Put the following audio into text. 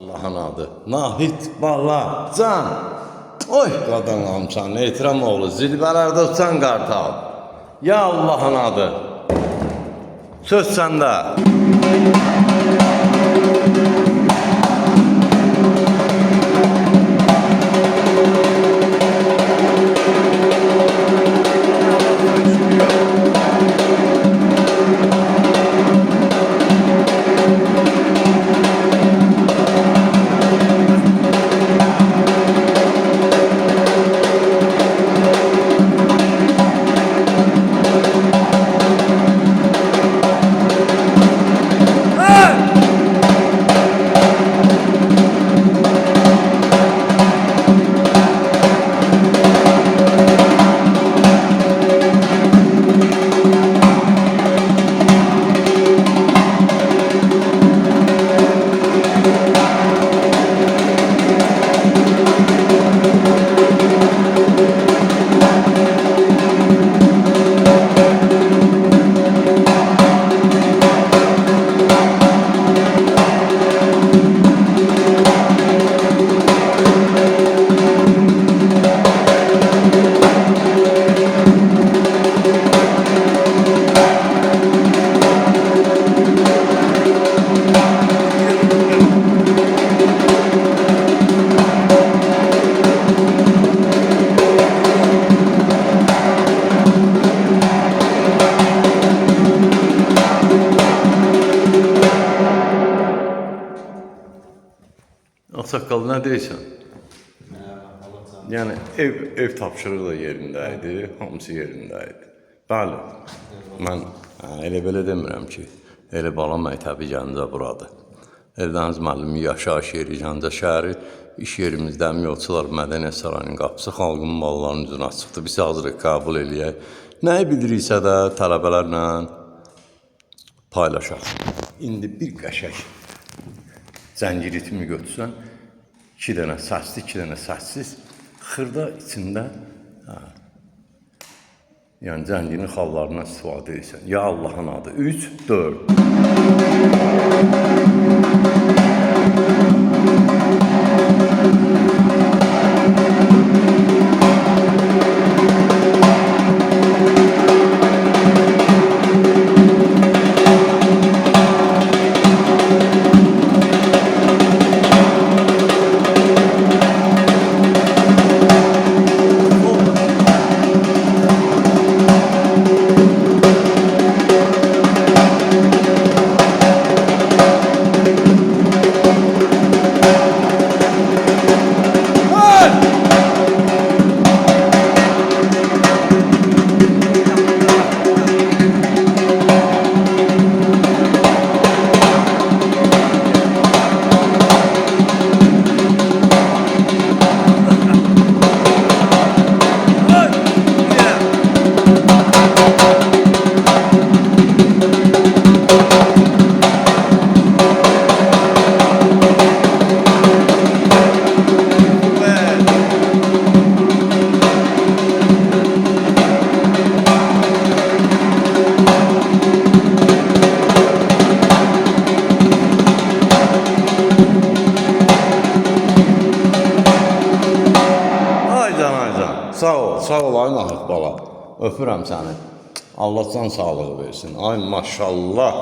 Allah'ın adı. Nahid Bala Can. Oy qadın amcan, Ehtiram oğlu, zilbələrdə uçan qartal. Ya Allah'ın adı. Söz səndə. Saqqal, nə deyirsən? Yəni ev tapşırığı da yerindəydi, hamısı yerindəydi. Bəli, mən elə belə demirəm ki, elə bala məktəbi Gəncə buradır. Eldəniz müəllimi yaşayış yeri Gəncə şəhəri, iş yerimizdə Əmiyolçular Mədəniyyət Sarayının qapısı xalqın mallarının üzünə çıxdı. Biz hazırıq qəbul eləyək. Nəyi biliriksə də tələbələrlə paylaşaq. İndi bir qəşək zəngi ritmi götürsən, 2 dənə səsli, 2 dənə səssiz, xırda içində yəni zənginin xallarından istifadə edirsən. Ya Allah'ın adı. 3, 4. Sağ ol ay Nahid bala. Öpürəm səni. Allah can sağlığı versin. Ay maşallah.